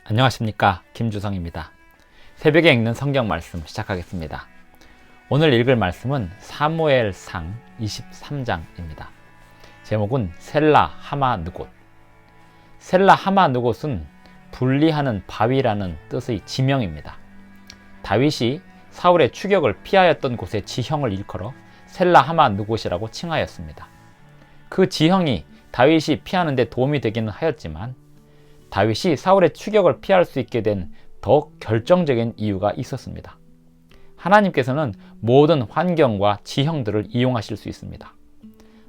안녕하십니까, 김주성입니다. 새벽에 읽는 성경 말씀 시작하겠습니다. 오늘 읽을 말씀은 사무엘상 23장입니다. 제목은 셀라 하마 느곳. 셀라 하마 느곳은 분리하는 바위라는 뜻의 지명입니다. 다윗이 사울의 추격을 피하였던 곳의 지형을 일컬어 셀라 하마 느곳이라고 칭하였습니다. 그 지형이 다윗이 피하는 데 도움이 되기는 하였지만 다윗이 사울의 추격을 피할 수 있게 된 더 결정적인 이유가 있었습니다. 하나님께서는 모든 환경과 지형들을 이용하실 수 있습니다.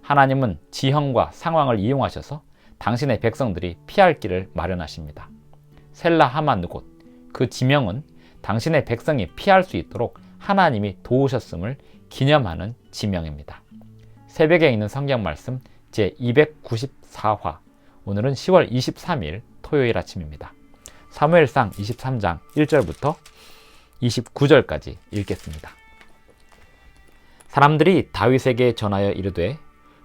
하나님은 지형과 상황을 이용하셔서 당신의 백성들이 피할 길을 마련하십니다. 셀라 하마 느곳, 그 지명은 당신의 백성이 피할 수 있도록 하나님이 도우셨음을 기념하는 지명입니다. 새벽에 읽는 성경 말씀 제294화, 오늘은 10월 23일 토요일 아침입니다. 사무엘상 23장 1절부터 29절까지 읽겠습니다. 사람들이 다윗에게 전하여 이르되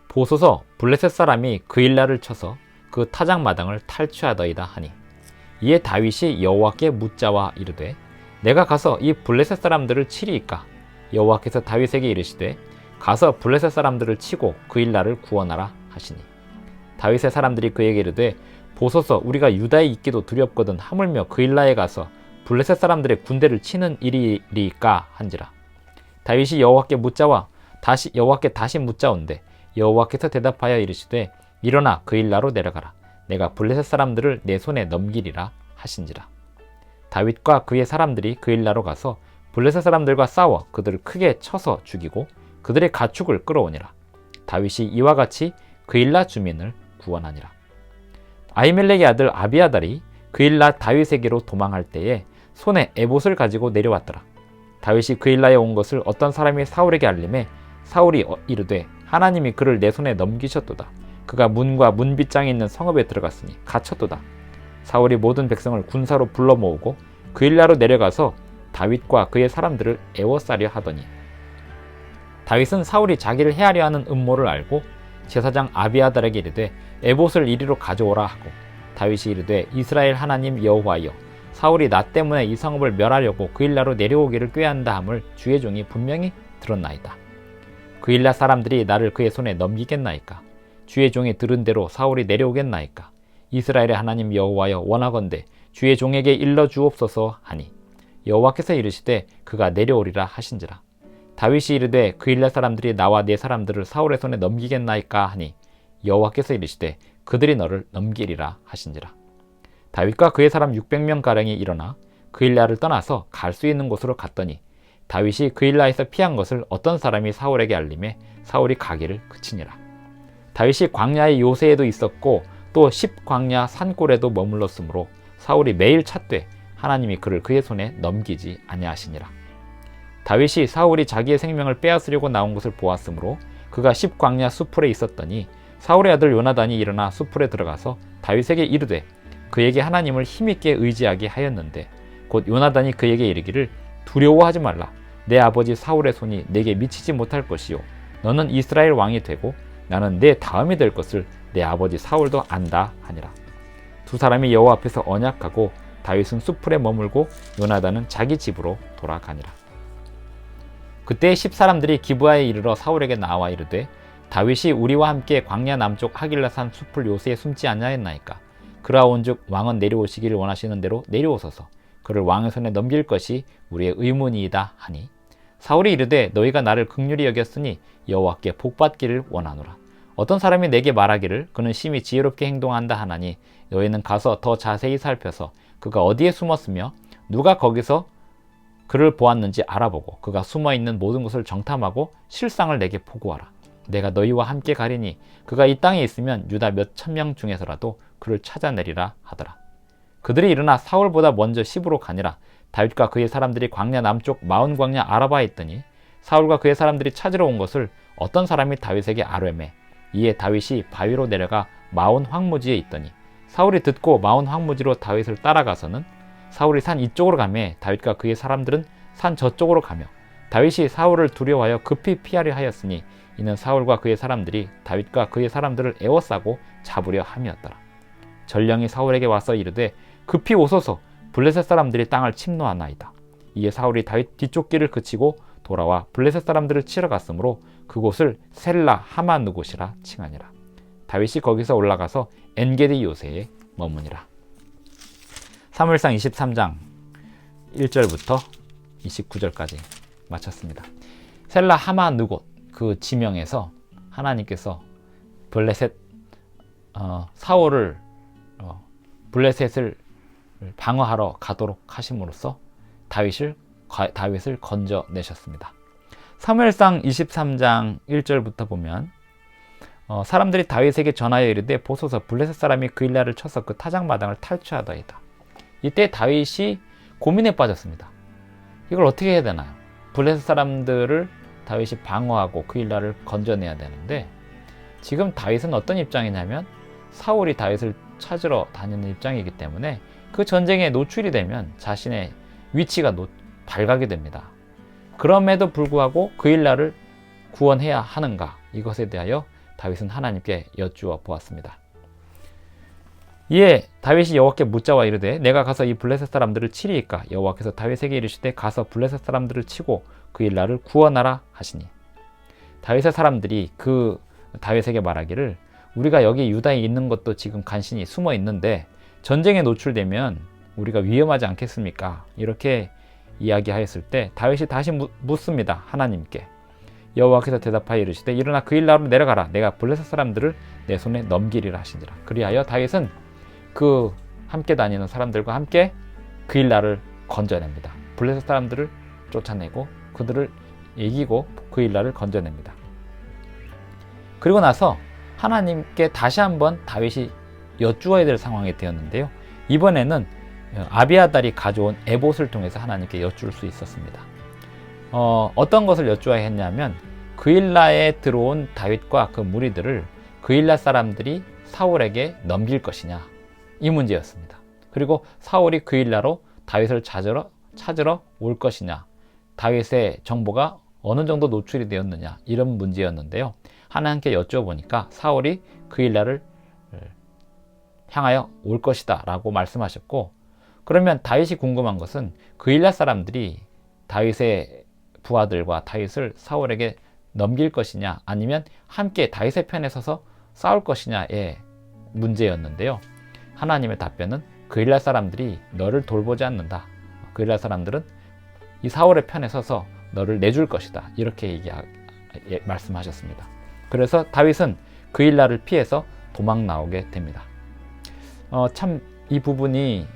보소서 블레셋 사람이 그일라를 쳐서 그 타작마당을 탈취하더이다 하니, 이에 다윗이 여호와께 묻자와 이르되 내가 가서 이 블레셋 사람들을 치리이까? 여호와께서 다윗에게 이르시되 가서 블레셋 사람들을 치고 그일라를 구원하라 하시니, 다윗의 사람들이 그에게 이르되 보소서 우리가 유다에 있기도 두렵거든 하물며 그일라에 가서 블레셋 사람들의 군대를 치는 일이리까 한지라. 다윗이 여호와께 다시 묻자온데 여호와께서 대답하여 이르시되 일어나 그일라로 내려가라. 내가 블레셋 사람들을 내 손에 넘기리라 하신지라. 다윗과 그의 사람들이 그일라로 가서 블레셋 사람들과 싸워 그들을 크게 쳐서 죽이고 그들의 가축을 끌어오니라. 다윗이 이와 같이 그일라 주민을 구원하니라. 아히멜렉의 아들 아비아달이 그일라 다윗에게로 도망할 때에 손에 에봇을 가지고 내려왔더라. 다윗이 그일라에 온 것을 어떤 사람이 사울에게 알림해 사울이 이르되 하나님이 그를 내 손에 넘기셨도다. 그가 문과 문빗장에 있는 성읍에 들어갔으니 갇혔도다. 사울이 모든 백성을 군사로 불러 모으고 그일라로 내려가서 다윗과 그의 사람들을 애워싸려 하더니, 다윗은 사울이 자기를 해하려 하는 음모를 알고 제사장 아비아달에게 이르되 에봇을 이리로 가져오라 하고, 다윗이 이르되 이스라엘 하나님 여호와여, 사울이 나 때문에 이 성읍을 멸하려고 그일라로 내려오기를 꾀한다 함을 주의 종이 분명히 들었나이다. 그일라 사람들이 나를 그의 손에 넘기겠나이까? 주의 종이 들은 대로 사울이 내려오겠나이까? 이스라엘의 하나님 여호와여, 원하건대 주의 종에게 일러 주옵소서 하니, 여호와께서 이르시되 그가 내려오리라 하신지라. 다윗이 이르되 그일라 사람들이 나와 내 사람들을 사울의 손에 넘기겠나이까 하니, 여호와께서 이르시되 그들이 너를 넘기리라 하신지라. 다윗과 그의 사람 600명가량이 일어나 그일라를 떠나서 갈 수 있는 곳으로 갔더니, 다윗이 그일라에서 피한 것을 어떤 사람이 사울에게 알림해 사울이 가기를 그치니라. 다윗이 광야의 요새에도 있었고 또 십광야 산골에도 머물렀으므로 사울이 매일 찾되 하나님이 그를 그의 손에 넘기지 아니하시니라. 다윗이 사울이 자기의 생명을 빼앗으려고 나온 것을 보았으므로 그가 십광야 수풀에 있었더니, 사울의 아들 요나단이 일어나 수풀에 들어가서 다윗에게 이르되 그에게 하나님을 힘있게 의지하게 하였는데, 곧 요나단이 그에게 이르기를 두려워하지 말라. 내 아버지 사울의 손이 내게 미치지 못할 것이요, 너는 이스라엘 왕이 되고 나는 내 다음이 될 것을 내 아버지 사울도 안다 하니라. 두 사람이 여호와 앞에서 언약하고 다윗은 수풀에 머물고 요나단은 자기 집으로 돌아가니라. 그때 10사람들이 기브아에 이르러 사울에게 나와 이르되 다윗이 우리와 함께 광야 남쪽 하길라산 숲을 요새에 숨지 아니하였나이까? 그라온즉 왕은 내려오시기를 원하시는 대로 내려오소서. 그를 왕의 손에 넘길 것이 우리의 의문이이다 하니, 사울이 이르되 너희가 나를 긍휼히 여겼으니 여호와께 복받기를 원하노라. 어떤 사람이 내게 말하기를 그는 심히 지혜롭게 행동한다 하나니, 너희는 가서 더 자세히 살펴서 그가 어디에 숨었으며 누가 거기서 그를 보았는지 알아보고 그가 숨어있는 모든 것을 정탐하고 실상을 내게 보고하라. 내가 너희와 함께 가리니 그가 이 땅에 있으면 유다 몇 천명 중에서라도 그를 찾아내리라 하더라. 그들이 일어나 사울보다 먼저 시브로 가니라. 다윗과 그의 사람들이 광야 남쪽 마온 광야 아라바에 있더니 사울과 그의 사람들이 찾으러 온 것을 어떤 사람이 다윗에게 아뢰매, 이에 다윗이 바위로 내려가 마온 황무지에 있더니, 사울이 듣고 마온 황무지로 다윗을 따라가서는 사울이 산 이쪽으로 가매 다윗과 그의 사람들은 산 저쪽으로 가며, 다윗이 사울을 두려워하여 급히 피하려 하였으니 이는 사울과 그의 사람들이 다윗과 그의 사람들을 에워싸고 잡으려 함이었더라. 전령이 사울에게 와서 이르되 급히 오소서 블레셋 사람들이 땅을 침노하나이다. 이에 사울이 다윗 뒤쪽 길을 그치고 돌아와 블레셋 사람들을 치러 갔으므로 그곳을 셀라 하마누곳이라 칭하니라. 다윗이 거기서 올라가서 엔게디 요새에 머무니라. 사무엘상 23장 1절부터 29절까지 마쳤습니다. 셀라 하마누곳 그 지명에서 하나님께서 블레셋 사울을 블레셋을 방어하러 가도록 하심으로써 다윗을 건져내셨습니다. 사무엘상 23장 1절부터 보면 사람들이 다윗에게 전하여 이르되 보소서 블레셋 사람이 그일라를 쳐서 그 타작마당을 탈취하더이다. 이때 다윗이 고민에 빠졌습니다. 이걸 어떻게 해야 되나요? 블레셋 사람들을 다윗이 방어하고 그일라를 건져내야 되는데 지금 다윗은 어떤 입장이냐면 사울이 다윗을 찾으러 다니는 입장이기 때문에 그 전쟁에 노출이 되면 자신의 위치가 밝아게 됩니다. 그럼에도 불구하고 그일라를 구원해야 하는가, 이것에 대하여 다윗은 하나님께 여쭈어 보았습니다. 이에 다윗이 여호와께 묻자와 이르되 내가 가서 이 블레셋 사람들을 치리이까? 여호와께서 다윗에게 이르시되 가서 블레셋 사람들을 치고 그일라를 구원하라 하시니, 다윗의 사람들이 그 다윗에게 말하기를 우리가 여기 유다에 있는 것도 지금 간신히 숨어 있는데 전쟁에 노출되면 우리가 위험하지 않겠습니까? 이렇게 이야기하였을 때 다윗이 다시 묻습니다. 하나님께. 여호와께서 대답하여 이르시되 일어나 그일라로 내려가라. 내가 블레셋 사람들을 내 손에 넘기리라 하시니라. 그리하여 다윗은 그 함께 다니는 사람들과 함께 그일라를 건져냅니다. 블레셋 사람들을 쫓아내고 그들을 이기고 그일라를 건져냅니다. 그리고 나서 하나님께 다시 한번 다윗이 여쭈어야 될 상황이 되었는데요. 이번에는 아비아달이 가져온 에봇을 통해서 하나님께 여쭈을 수 있었습니다. 어떤 것을 여쭈어야 했냐면 그일라에 들어온 다윗과 그 무리들을 그일라 사람들이 사울에게 넘길 것이냐, 이 문제였습니다. 그리고 사울이 그일라로 다윗을 찾으러 올 것이냐, 다윗의 정보가 어느 정도 노출이 되었느냐, 이런 문제였는데요. 하나님께 여쭈어보니까 사울이 그일라를 향하여 올 것이다 라고 말씀하셨고, 그러면 다윗이 궁금한 것은 그일라 사람들이 다윗의 부하들과 다윗을 사울에게 넘길 것이냐, 아니면 함께 다윗의 편에 서서 싸울 것이냐의 문제였는데요. 하나님의 답변은 그일라 사람들이 너를 돌보지 않는다. 그일라 사람들은 이 사울의 편에 서서 너를 내줄 것이다. 이렇게 말씀하셨습니다. 그래서 다윗은 그일라를 피해서 도망 나오게 됩니다. 참 이 부분이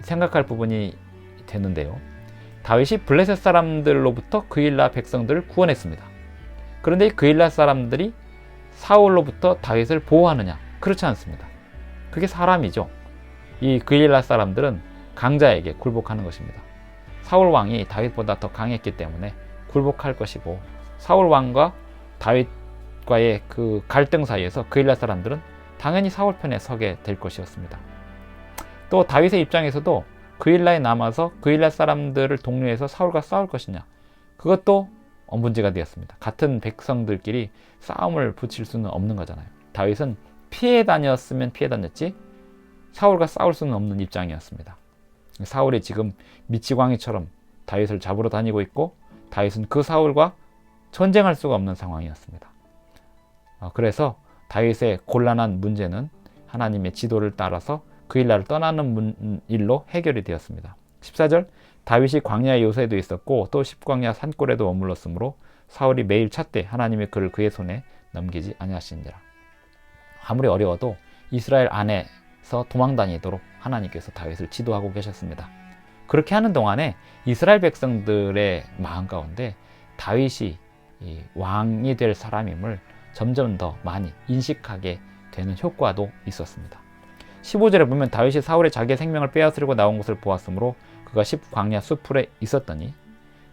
생각할 부분이 되는데요. 다윗이 블레셋 사람들로부터 그일라 백성들을 구원했습니다. 그런데 그일라 사람들이 사울로부터 다윗을 보호하느냐? 그렇지 않습니다. 그게 사람이죠. 이 그일라 사람들은 강자에게 굴복하는 것입니다. 사울 왕이 다윗보다 더 강했기 때문에 굴복할 것이고, 사울 왕과 다윗과의 그 갈등 사이에서 그일라 사람들은 당연히 사울 편에 서게 될 것이었습니다. 또 다윗의 입장에서도 그일라에 남아서 그일라 사람들을 독려해서 사울과 싸울 것이냐, 그것도 문제가 되었습니다. 같은 백성들끼리 싸움을 붙일 수는 없는 거잖아요. 다윗은 피해 다녔으면 피해 다녔지 사울과 싸울 수는 없는 입장이었습니다. 사울이 지금 미치광이처럼 다윗을 잡으러 다니고 있고, 다윗은 그 사울과 전쟁할 수가 없는 상황이었습니다. 그래서 다윗의 곤란한 문제는 하나님의 지도를 따라서 그일라를 떠나는 일로 해결이 되었습니다. 14절, 다윗이 광야의 요새에도 있었고 또 십광야 산골에도 머물렀으므로 사울이 매일 찾되 하나님의 그를 그의 손에 넘기지 아니하시니라. 아무리 어려워도 이스라엘 안에서 도망다니도록 하나님께서 다윗을 지도하고 계셨습니다. 그렇게 하는 동안에 이스라엘 백성들의 마음 가운데 다윗이 왕이 될 사람임을 점점 더 많이 인식하게 되는 효과도 있었습니다. 15절에 보면 다윗이 사울의 자기의 생명을 빼앗으려고 나온 것을 보았으므로 그가 십광야 숲풀에 있었더니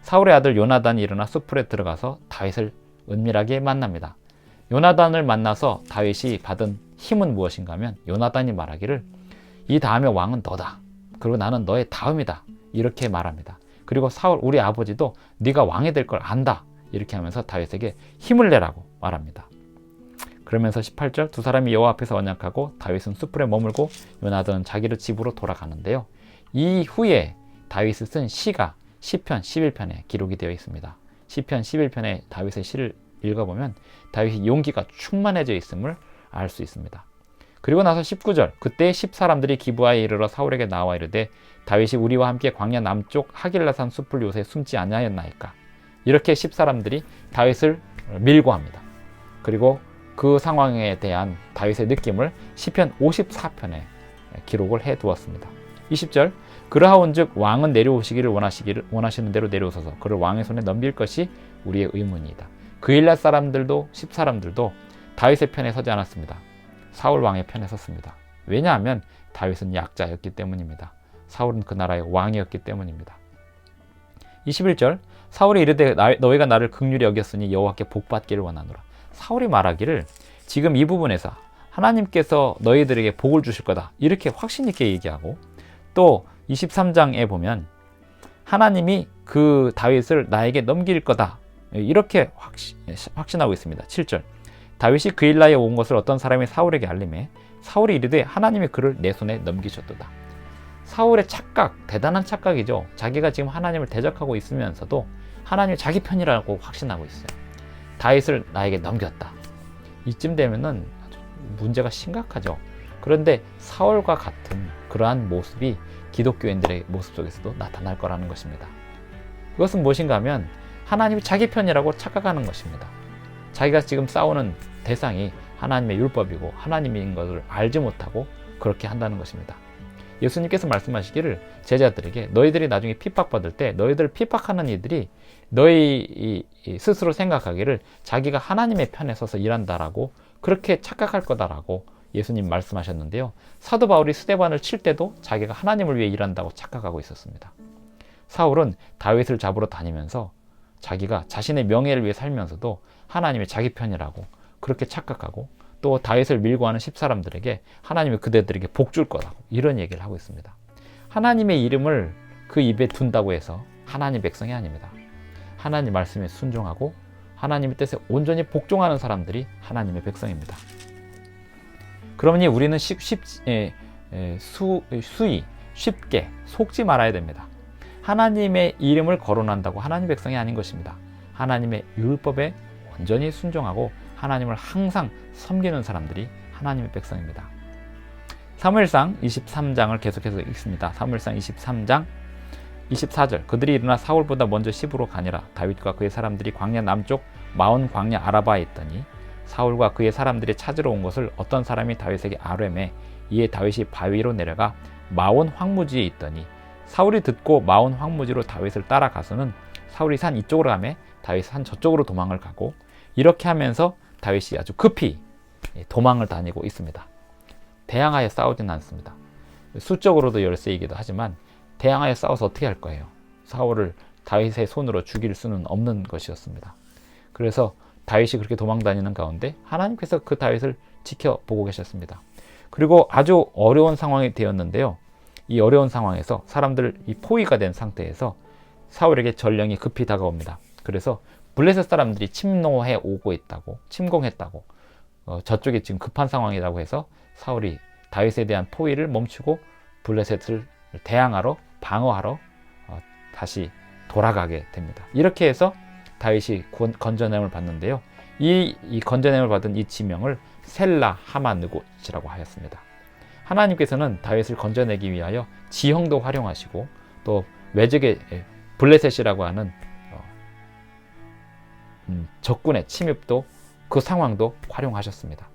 사울의 아들 요나단이 일어나 숲풀에 들어가서 다윗을 은밀하게 만납니다. 요나단을 만나서 다윗이 받은 힘은 무엇인가 하면 요나단이 말하기를 이 다음에 왕은 너다. 그리고 나는 너의 다음이다. 이렇게 말합니다. 그리고 사울 우리 아버지도 네가 왕이 될 걸 안다. 이렇게 하면서 다윗에게 힘을 내라고 말합니다. 그러면서 18절 두 사람이 여호와 앞에서 언약하고 다윗은 숯불에 머물고 요나단은 자기의 집으로 돌아가는데요. 이후에 다윗이 쓴 시가 시편 11편에 기록이 되어 있습니다. 시편 11편에 다윗의 시를 읽어보면 다윗이 용기가 충만해져 있음을 알 수 있습니다. 그리고 나서 19절 그때 10사람들이 기브아에 이르러 사울에게 나와 이르되 다윗이 우리와 함께 광야 남쪽 하길라산 숲을 요새 숨지 아니하였나이까. 이렇게 10사람들이 다윗을 밀고 합니다. 그리고 그 상황에 대한 다윗의 느낌을 시편 54편에 기록을 해 두었습니다. 20절 그러하온즉 왕은 내려오시기를 원하시는 대로 내려오소서. 그를 왕의 손에 넘길 것이 우리의 의문이다. 그일랏 사람들도 10사람들도 다윗의 편에 서지 않았습니다. 사울 왕의 편에 섰습니다. 왜냐하면 다윗은 약자였기 때문입니다. 사울은 그 나라의 왕이었기 때문입니다. 21절 사울이 이르되 너희가 나를 긍휼히 여겼으니 여호와께 복받기를 원하노라. 사울이 말하기를 지금 이 부분에서 하나님께서 너희들에게 복을 주실 거다 이렇게 확신 있게 얘기하고, 또 23장에 보면 하나님이 그 다윗을 나에게 넘길 거다 이렇게 확신하고 있습니다. 7절 다윗이 그일라에 온 것을 어떤 사람이 사울에게 알림해 사울이 이르되 하나님이 그를 내 손에 넘기셨도다. 사울의 착각, 대단한 착각이죠. 자기가 지금 하나님을 대적하고 있으면서도 하나님이 자기 편이라고 확신하고 있어요. 다윗을 나에게 넘겼다. 이쯤 되면은 아주 문제가 심각하죠. 그런데 사울과 같은 그러한 모습이 기독교인들의 모습 속에서도 나타날 거라는 것입니다. 그것은 무엇인가 하면 하나님이 자기 편이라고 착각하는 것입니다. 자기가 지금 싸우는 대상이 하나님의 율법이고 하나님인 것을 알지 못하고 그렇게 한다는 것입니다. 예수님께서 말씀하시기를 제자들에게 너희들이 나중에 핍박받을 때 너희들 핍박하는 이들이 너희 스스로 생각하기를 자기가 하나님의 편에 서서 일한다라고 그렇게 착각할 거다라고 예수님 말씀하셨는데요. 사도 바울이 스데반을 칠 때도 자기가 하나님을 위해 일한다고 착각하고 있었습니다. 사울은 다윗을 잡으러 다니면서 자기가 자신의 명예를 위해 살면서도 하나님이 자기 편이라고 그렇게 착각하고, 또 다윗을 밀고 하는 10사람들에게 하나님이 그대들에게 복 줄 거라고 이런 얘기를 하고 있습니다. 하나님의 이름을 그 입에 둔다고 해서 하나님 백성이 아닙니다. 하나님 말씀에 순종하고 하나님의 뜻에 온전히 복종하는 사람들이 하나님의 백성입니다. 그러니 우리는 쉽게 속지 말아야 됩니다. 하나님의 이름을 거론한다고 하나님 백성이 아닌 것입니다. 하나님의 율법에 온전히 순종하고 하나님을 항상 섬기는 사람들이 하나님의 백성입니다. 사무엘상 23장을 계속해서 읽습니다. 사무엘상 23장 24절 그들이 일어나 사울보다 먼저 시브로 가니라. 다윗과 그의 사람들이 광야 남쪽 마온 광야 아라바에 있더니 사울과 그의 사람들이 찾으러 온 것을 어떤 사람이 다윗에게 아뢰매 이에 다윗이 바위로 내려가 마온 황무지에 있더니 사울이 듣고 마온 황무지로 다윗을 따라가서는 사울이 산 이쪽으로 가매 다윗이 산 저쪽으로 도망을 가고, 이렇게 하면서 다윗이 아주 급히 도망을 다니고 있습니다. 대항하여 싸우진 않습니다. 수적으로도 열세이기도 하지만 대항하여 싸워서 어떻게 할 거예요? 사울을 다윗의 손으로 죽일 수는 없는 것이었습니다. 그래서 다윗이 그렇게 도망 다니는 가운데 하나님께서 그 다윗을 지켜보고 계셨습니다. 그리고 아주 어려운 상황이 되었는데요. 이 어려운 상황에서 사람들 이 포위가 된 상태에서 사울에게 전령이 급히 다가옵니다. 그래서 블레셋 사람들이 침노해 오고 있다고, 침공했다고, 저쪽이 지금 급한 상황이라고 해서 사울이 다윗에 대한 포위를 멈추고 블레셋을 대항하러, 방어하러 다시 돌아가게 됩니다. 이렇게 해서 다윗이 건전함을 받는데요. 이 건전함을 받은 이 지명을 셀라 하마느곳이라고 하였습니다. 하나님께서는 다윗을 건져내기 위하여 지형도 활용하시고 또 외적의 블레셋이라고 하는 적군의 침입도 그 상황도 활용하셨습니다.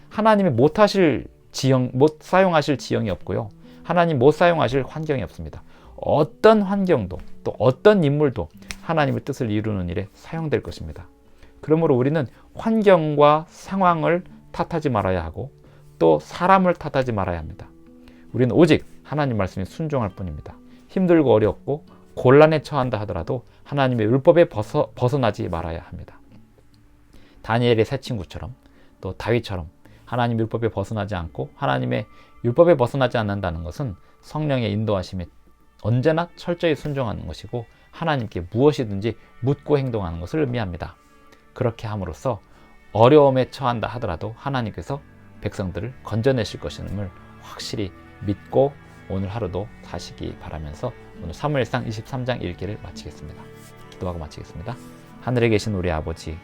하나님이 못 사용하실 지형이 없고요. 하나님 못 사용하실 환경이 없습니다. 어떤 환경도 또 어떤 인물도 하나님의 뜻을 이루는 일에 사용될 것입니다. 그러므로 우리는 환경과 상황을 탓하지 말아야 하고 또 사람을 탓하지 말아야 합니다. 우리는 오직 하나님 말씀에 순종할 뿐입니다. 힘들고 어렵고 곤란에 처한다 하더라도 하나님의 율법에 벗어나지 말아야 합니다. 다니엘의 세 친구처럼 또 다윗처럼 하나님 율법에 벗어나지 않고 하나님의 율법에 벗어나지 않는다는 것은 성령의 인도하심에 언제나 철저히 순종하는 것이고 하나님께 무엇이든지 묻고 행동하는 것을 의미합니다. 그렇게 함으로써 어려움에 처한다 하더라도 하나님께서 백성들을 건져내실 것임을 확실히 믿고 오늘 하루도 사시기 바라면서 오늘 사무엘상 23장 읽기를 마치겠습니다. 기도하고 마치겠습니다. 하늘에 계신 우리 아버지,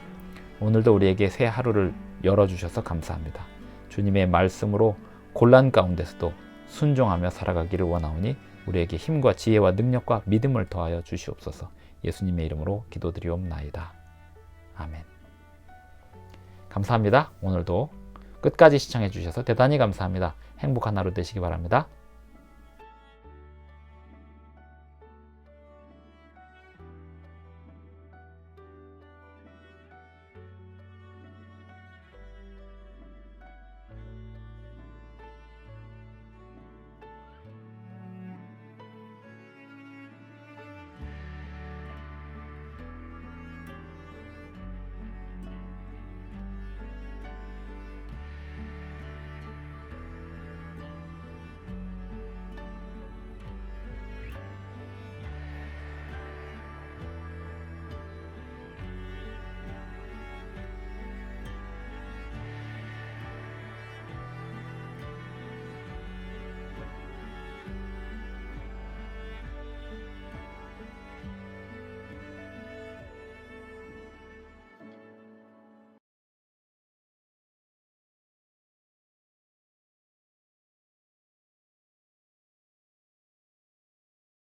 오늘도 우리에게 새 하루를 열어주셔서 감사합니다. 주님의 말씀으로 곤란 가운데서도 순종하며 살아가기를 원하오니 우리에게 힘과 지혜와 능력과 믿음을 더하여 주시옵소서. 예수님의 이름으로 기도드리옵나이다. 아멘. 감사합니다. 오늘도 끝까지 시청해 주셔서 대단히 감사합니다. 행복한 하루 되시기 바랍니다.